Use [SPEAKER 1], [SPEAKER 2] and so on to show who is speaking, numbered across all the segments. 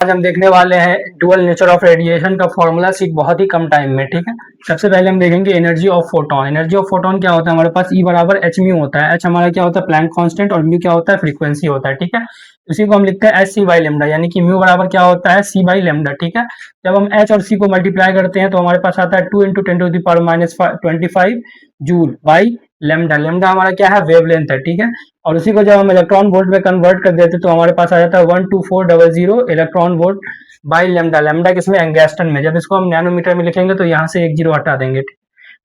[SPEAKER 1] आज हम देखने वाले हैं डुअल नेचर ऑफ रेडिएशन का फॉर्मूला सीख बहुत ही कम टाइम में। ठीक है, सबसे पहले हम देखेंगे energy of photon. Energy of photon क्या होता है, हमारे पास ई बराबर एच म्यू होता है। एच हमारा क्या होता है, प्लैंक कांस्टेंट, और म्यू क्या होता है, फ्रीक्वेंसी होता है। ठीक है, उसी को हम लिखते हैं एच सी बाई लेमडा, यानी कि म्यू बराबर क्या होता है, सी बाई लेमडा। ठीक है, जब हम एच और सी को मल्टीप्लाई करते हैं तो हमारे पास आता है 2 into 10⁻⁻25 joule by lambda. Lambda हमारा क्या है, वेवलेंथ है। ठीक है, और उसी को जब हम इलेक्ट्रॉन वोल्ट में कन्वर्ट कर देते तो हमारे पास आ जाता है 12400 electron volt by lambda. Lambda किसमें, एंगस्ट्रॉन में। जब इसको हम नैनोमीटर में लिखेंगे तो यहाँ से एक जीरो हटा देंगे।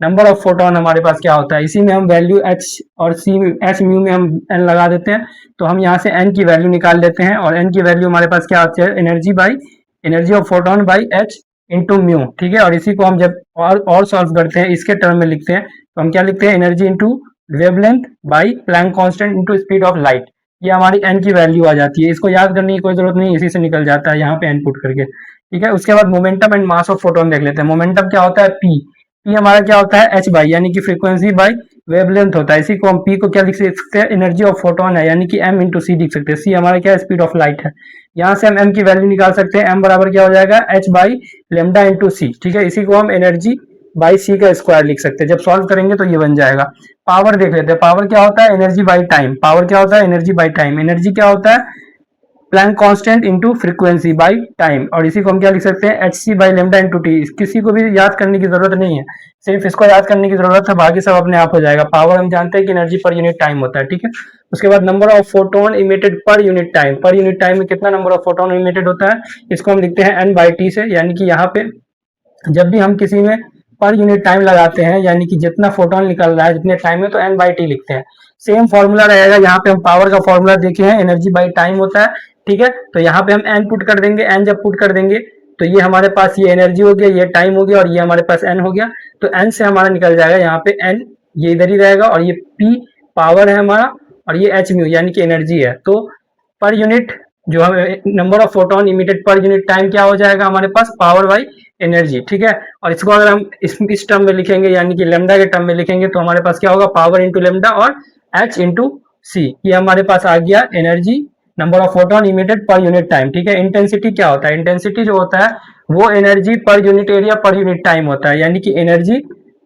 [SPEAKER 1] नंबर ऑफ फोटोन हमारे पास क्या होता है, इसी में हम वैल्यू एच और सी, एच म्यू में हम एन लगा देते हैं तो हम यहाँ से एन की वैल्यू निकाल लेते हैं। और एन की वैल्यू हमारे पास क्या आती है, energy of photon by H into mu. ठीक है, और इसी को हम जब और सॉल्व करते हैं, इसके टर्म में लिखते हैं तो हम क्या लिखते हैं, energy into wavelength by Planck constant into speed of light. ये हमारी एन की वैल्यू आ जाती है। इसको याद करने की कोई जरूरत नहीं, इसी से निकल जाता है यहाँ पे एन पुट करके। ठीक है, उसके बाद momentum and mass of photon देख लेते हैं। मोमेंटम क्या होता है, पी। पी हमारा क्या होता है, एच बाई, यानी कि फ्रीक्वेंसी बाई वेवलेंथ होता है। इसी को हम पी को क्या लिख सकते हैं, एनर्जी ऑफ फोटोन है, यानी कि एम इंटू सी लिख सकते हैं। सी हमारा क्या है, स्पीड ऑफ लाइट है। यहाँ से हम एम की वैल्यू निकाल सकते हैं। एम बराबर क्या हो जाएगा, एच बाई लेमडा इंटू सी। ठीक है, इसी को हम एनर्जी बाई सी का स्क्वायर लिख सकते हैं। जब सॉल्व करेंगे तो ये बन जाएगा। पावर देख लेते हैं। पावर क्या होता है, एनर्जी बाई टाइम। पावर क्या होता है, एनर्जी बाई टाइम। एनर्जी क्या होता है, Planck constant into frequency by time. और इसी को हम क्या लिख सकते हैं, H C by lambda into T. किसी को भी याद करने की जरूरत नहीं है, सिर्फ इसको याद करने की जरूरत है, बाकी सब अपने आप हो जाएगा। पावर हम जानते हैं कि एनर्जी पर यूनिट टाइम होता है। ठीक है, उसके बाद number of photon emitted per unit time. Per unit time में कितना नंबर ऑफ फोटोन इमिटेड होता है, इसको हम लिखते हैं एन बाई टी से। यानी कि यहाँ पे जब भी हम किसी में पर यूनिट टाइम लगाते हैं, यानी कि जितना फोटोन निकल रहा है जितने टाइम में, तो एन बाई टी लिखते हैं। सेम फॉर्मूला रहेगा, यहाँ पे हम पावर का फॉर्मूला देखे हैं, एनर्जी बाई टाइम होता है। ठीक है, तो यहाँ पे हम एन पुट कर देंगे। एन जब पुट कर देंगे तो ये हमारे पास ये एनर्जी हो गया, ये टाइम हो गया, और ये हमारे पास एन हो गया। तो एन से हमारा निकल जाएगा यहाँ पे एन, ये इधर ही रहेगा, और ये पी पावर है हमारा, और ये एच म्यू यानी कि एनर्जी है। तो पर यूनिट जो हमें number of photon emitted per unit time क्या हो जाएगा हमारे पास, पावर बाई एनर्जी। ठीक है, और इसको अगर हम इस टर्म में लिखेंगे, यानी कि लेमडा के टर्म में लिखेंगे, तो हमारे पास क्या होगा, पावर इंटू लेमडा और एच इंटू सी। ये हमारे पास आ गया energy, number of photon emitted per unit time. ठीक है, इंटेंसिटी क्या होता है, इंटेंसिटी जो होता है वो energy per unit area per unit time होता है। यानी कि energy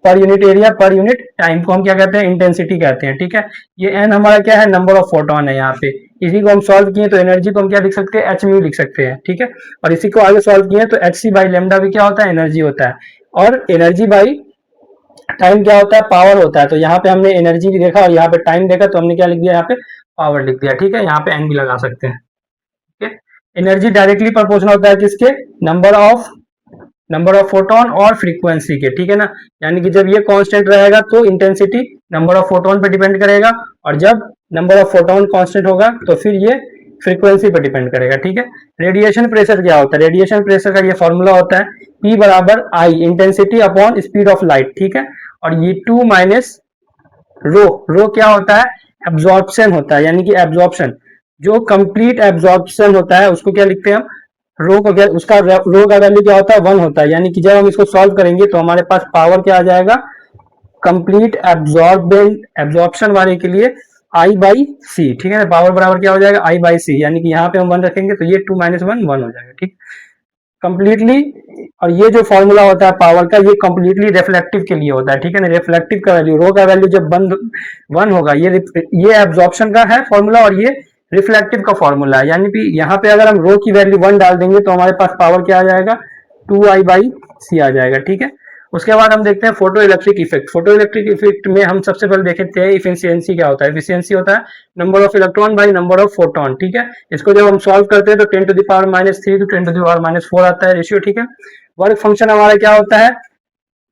[SPEAKER 1] per unit area per unit time को हम क्या कहते हैं, इंटेंसिटी कहते हैं। ठीक है, ये एन हमारा क्या है, नंबर ऑफ फोटोन है यहाँ पे। इसी को हम सॉल्व किए तो एनर्जी को हम क्या लिख सकते हैं, एच म्यू लिख सकते हैं। ठीक है, और इसी को आगे सॉल्व किए तो एच सी बाई लेमडा भी क्या होता है, एनर्जी होता है। और एनर्जी बाई टाइम क्या होता है, पावर होता है। तो यहाँ पे हमने एनर्जी भी देखा और यहाँ पे टाइम देखा, तो हमने क्या लिख दिया, यहाँ पे पावर लिख दिया। ठीक है, यहाँ पे एन भी लगा सकते हैं। ठीक है, एनर्जी डायरेक्टली प्रोपोर्शनल होता है किसके, नंबर ऑफ फोटोन और फ्रीक्वेंसी के। ठीक है ना, यानी कि जब ये कांस्टेंट रहेगा तो इंटेंसिटी नंबर ऑफ फोटोन पे डिपेंड करेगा, और जब नंबर ऑफ फोटोन कांस्टेंट होगा तो फिर ये फ्रीक्वेंसी पे डिपेंड करेगा। ठीक है, रेडिएशन प्रेशर क्या होता है, रेडिएशन प्रेशर का ये फॉर्मूला होता है P बराबर I intensity upon speed of light. ठीक है, और ये 2 माइनस रो। रो क्या होता है, एब्जॉर्प्शन होता है, यानी कि एब्जॉर्प्शन, जो कंप्लीट एब्जॉर्प्शन होता है उसको क्या लिखते हैं हम, रो को क्या, उसका रो का वैल्यू क्या होता है, 1 होता है। यानी कि जब हम इसको सॉल्व करेंगे तो हमारे पास पावर क्या आ जाएगा, कंप्लीट एब्जॉर्प्शन वाले के लिए आई बाई सी। ठीक है, पावर बराबर क्या हो जाएगा, आई बाई सी। यानी कि यहाँ पे हम 1 रखेंगे तो ये 2 माइनस 1 1 हो जाएगा। ठीक, कंप्लीटली। और ये जो फॉर्मूला होता है पावर का, ये कंप्लीटली रिफ्लेक्टिव के लिए होता है। ठीक है ना, रिफ्लेक्टिव का वैल्यू, रो का वैल्यू जब बंद 1 होगा, ये एब्जॉर्प्शन का है फॉर्मूला, और ये रिफ्लेक्टिव का फॉर्मूला है। यानी कि यहाँ पे अगर हम रो की वैल्यू 1 डाल देंगे तो हमारे पास पावर क्या आ जाएगा, 2 आई बाई सी आ जाएगा। ठीक है, उसके बाद हम देखते हैं photo electric effect. Photo electric effect में हम सबसे पहले देखते हैं इफिशियंसी क्या होता है। इफिशियंसी होता है number of electron by number of photon. ठीक है, इसको जब हम सॉल्व करते हैं तो 10 to the power -3 to 10 to the power -4 आता है रेशियो। ठीक है, वर्क फंक्शन हमारा क्या होता है,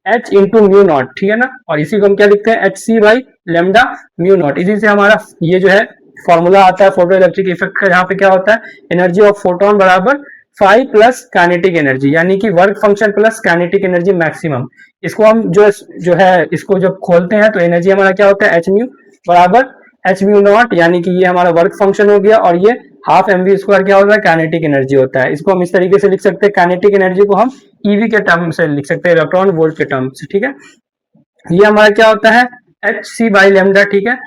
[SPEAKER 1] एच इंटू म्यू नॉट। ठीक है ना, और इसी को हम क्या लिखते हैं, H C by lambda mu naught. इसी से हमारा ये जो है फॉर्मूला आता है फोटो इलेक्ट्रिक इफेक्ट का। यहाँ पे क्या होता है, एनर्जी ऑफ फोटोन बराबर 5 प्लस काइनेटिक एनर्जी, यानी कि work function plus kinetic energy maximum. इसको हम जो है इसको जब खोलते हैं तो एनर्जी हमारा क्या होता है, एच म्यू बराबर एच म्यू नॉट, यानी कि ये हमारा वर्क फंक्शन हो गया, और ये हाफ एम वी स्क्वायर क्या होता है, काइनेटिक एनर्जी होता है। इसको हम इस तरीके से लिख सकते हैं, काइनेटिक एनर्जी को हम ईवी के टर्म से लिख सकते हैं, इलेक्ट्रॉन वोल्ट के टर्म से। ठीक है, ये हमारा क्या होता है, एच सी बाई लेमडा। ठीक है,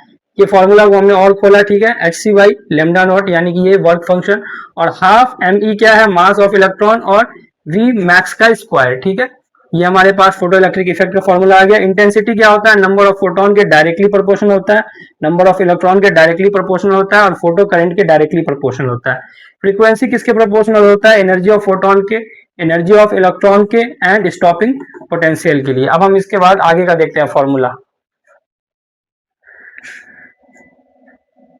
[SPEAKER 1] ये फॉर्मूला को हमने और खोला, ठीक है, H C by lambda naught, यानी कि ये वर्क फंक्शन, और हाफ एम ई क्या है, मास ऑफ इलेक्ट्रॉन, और वी मैक्स का स्क्वायर, ठीक है। ये हमारे पास फोटो इलेक्ट्रिक इफेक्ट का फॉर्मूला आ गया। इंटेंसिटी क्या होता है, नंबर ऑफ फोटोन के डायरेक्टली प्रोपोर्शनल होता है, नंबर ऑफ इलेक्ट्रॉन के डायरेक्टली प्रोपोर्शनल होता है, और फोटो करंट के डायरेक्टली प्रोपोर्शनल होता है। फ्रीक्वेंसी किसके प्रोपोर्शनल होता है, एनर्जी ऑफ फोटोन के, एनर्जी ऑफ इलेक्ट्रॉन के, एंड स्टॉपिंग पोटेंशियल के लिए। अब हम इसके बाद आगे का देखते हैं फॉर्मूला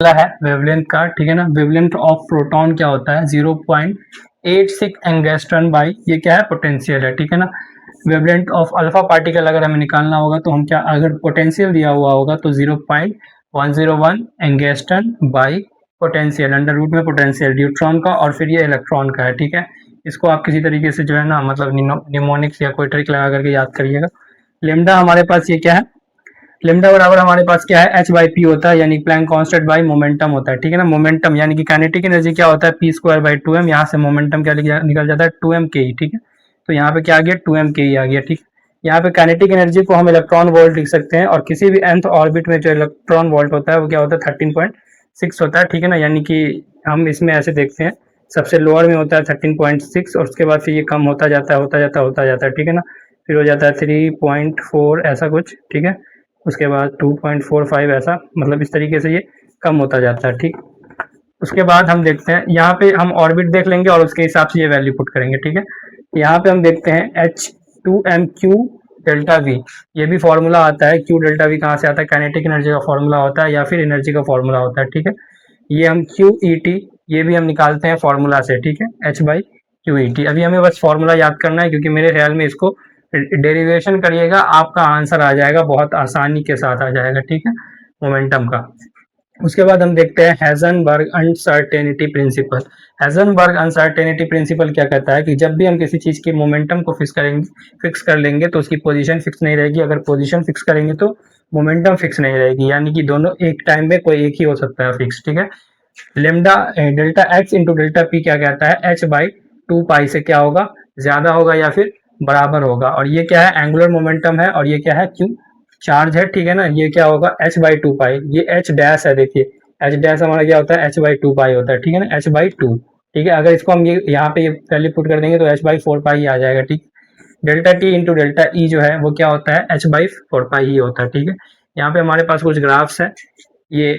[SPEAKER 1] है वेवलेंथ का, ठीक है ना। वेवलेंथ ऑफ प्रोटॉन क्या होता है, 0.86 एंगस्ट्रॉन बाई, ये क्या है, पोटेंशियल है, ठीक है ना। वेवलेंथ ऑफ अल्फा पार्टिकल अगर हमें निकालना होगा तो हम क्या, अगर पोटेंशियल दिया हुआ होगा तो 0.101 angstrom by potential, under root में पोटेंशियल न्यूट्रॉन का और फिर ये इलेक्ट्रॉन का है, ठीक है। इसको आप किसी तरीके से जो है ना, मतलब निमोनिक्स या कोई ट्रिक लगा करके याद करिएगा। लेमडा हमारे पास ये क्या है, लेमडा बराबर हमारे पास क्या है, एच बाई पी होता है, यानी प्लैंक कांस्टेंट बाई मोमेंटम होता है, ठीक है ना। मोमेंटम यानी कि काइनेटिक एनर्जी क्या होता है, पी स्क्वायर बाई 2m, यहाँ से मोमेंटम क्या निकल जाता है, 2m के ई, ठीक है। तो यहाँ पे क्या आ गया, 2m के ई आ गया, ठीक। यहाँ पे काइनेटिक एनर्जी को हम इलेक्ट्रॉन वोल्ट लिख सकते हैं, और किसी भी nth ऑर्बिट में जो इलेक्ट्रॉन वोल्ट होता है वो क्या होता है, 13.6 होता है, ठीक है ना। यानी कि हम इसमें ऐसे देखते हैं, सबसे लोअर में होता है 13.6, और उसके बाद फिर ये कम होता जाता है, होता जाता है, ठीक है ना। फिर हो जाता है 3.4 ऐसा कुछ, ठीक है। उसके बाद 2.45 ऐसा, मतलब इस तरीके से ये कम होता जाता है, ठीक। उसके बाद हम देखते हैं, यहाँ पे हम ऑर्बिट देख लेंगे और उसके हिसाब से ये वैल्यू पुट करेंगे, ठीक है। यहाँ पे हम देखते हैं H2m/Q डेल्टा V, ये भी फॉर्मूला आता है। Q डेल्टा V कहाँ से आता है, काइनेटिक एनर्जी का फॉर्मूला होता है या फिर एनर्जी का फॉर्मूला होता है, ठीक है। ये हम QET, ये भी हम निकालते हैं फॉर्मूला से, ठीक है, H/QET। अभी हमें बस फॉर्मूला याद करना है, क्योंकि मेरे ख्याल में इसको डेरिवेशन करिएगा, आपका आंसर आ जाएगा, बहुत आसानी के साथ आ जाएगा, ठीक है, मोमेंटम का। उसके बाद हम देखते हैं Heisenberg uncertainty principle. Heisenberg uncertainty principle क्या कहता है कि जब भी हम किसी चीज के मोमेंटम को फिक्स कर लेंगे तो उसकी पोजीशन फिक्स नहीं रहेगी, अगर पोजीशन फिक्स करेंगे तो मोमेंटम फिक्स नहीं रहेगी, यानी कि दोनों एक टाइम में कोई एक ही हो सकता है फिक्स, ठीक है। Lambda delta x into delta P क्या कहता है, h/2 से क्या होगा, ज्यादा होगा या फिर बराबर होगा, और ये क्या है, एंगुलर मोमेंटम है, और ये क्या है, क्यू चार्ज है, ठीक है ना। ये क्या होगा, h/2, ये h डैश है, देखिए h डैश हमारा क्या होता है, h/2 होता है, ठीक है ना, h/2, ठीक है। अगर इसको हम ये यहाँ पे वैल्यू पुट कर देंगे तो h/4 ही आ जाएगा, ठीक। Delta T into delta E जो है वो क्या होता है, h/4 ही होता है, ठीक है। यहाँ पे हमारे पास कुछ ग्राफ्स है, ये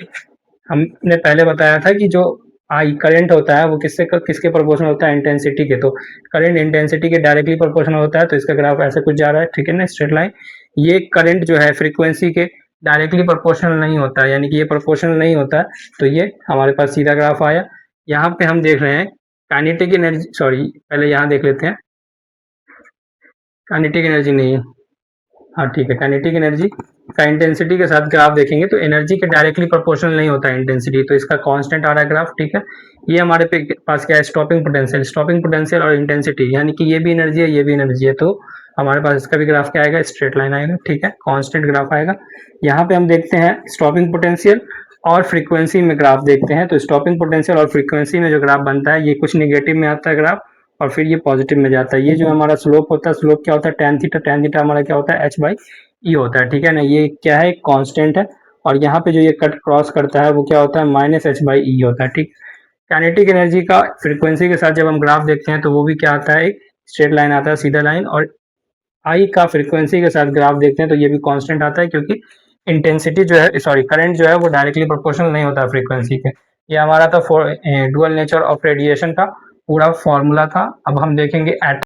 [SPEAKER 1] हमने पहले बताया था कि जो आई करंट होता है वो किसके प्रोपोर्शनल होता है, इंटेंसिटी के। तो करंट इंटेंसिटी के डायरेक्टली प्रोपोर्शनल होता है, तो इसका ग्राफ ऐसे कुछ जा रहा है, ठीक है ना, स्ट्रेट लाइन। ये करंट जो है फ्रीक्वेंसी के डायरेक्टली प्रोपोर्शनल नहीं होता है, यानी कि ये प्रोपोर्शनल नहीं होता है, तो ये हमारे पास सीधा ग्राफ आया। यहाँ पे हम देख रहे हैं काइनेटिक एनर्जी, सॉरी पहले यहाँ देख लेते हैं, काइनेटिक एनर्जी नहीं है, हाँ ठीक है, काइनेटिक एनर्जी का इंटेंसिटी के साथ ग्राफ देखेंगे तो एनर्जी के डायरेक्टली प्रोपोर्शनल नहीं होता है इंटेंसिटी, तो इसका कांस्टेंट आ रहा है ग्राफ, ठीक है। ये हमारे पास क्या है, स्टॉपिंग पोटेंशियल और इंटेंसिटी, यानी कि ये भी एनर्जी है, ये भी एनर्जी है, तो हमारे पास इसका भी ग्राफ क्या आएगा, स्ट्रेट लाइन आएगा, ठीक है, कांस्टेंट ग्राफ आएगा। यहाँ पे हम देखते हैं स्टॉपिंग पोटेंशियल और फ्रीक्वेंसी में ग्राफ देखते हैं, तो स्टॉपिंग पोटेंशियल और फ्रीक्वेंसी में जो ग्राफ बनता है, ये कुछ निगेटिव में आता है ग्राफ, और फिर ये पॉजिटिव में जाता है। ये जो हमारा स्लोप होता है, स्लोप क्या होता है, tan थीटा हमारा क्या होता है, h/e होता है, ठीक है ना। ये क्या है, कांस्टेंट है, और यहाँ पे जो ये कट क्रॉस करता है वो क्या होता है, -h/e होता है, ठीक। काइनेटिक एनर्जी का फ्रीक्वेंसी के साथ जब हम ग्राफ देखते हैं तो वो भी क्या आता है, एक स्ट्रेट लाइन आता है, सीधा लाइन, और आई का फ्रीक्वेंसी के साथ ग्राफ देखते हैं तो ये भी कांस्टेंट आता है, क्योंकि इंटेंसिटी जो है, सॉरी करंट जो है वो डायरेक्टली प्रोपोर्शनल नहीं होता फ्रीक्वेंसी के। ये हमारा था डुअल नेचर ऑफ रेडिएशन का पूरा फॉर्मूला था। अब हम देखेंगे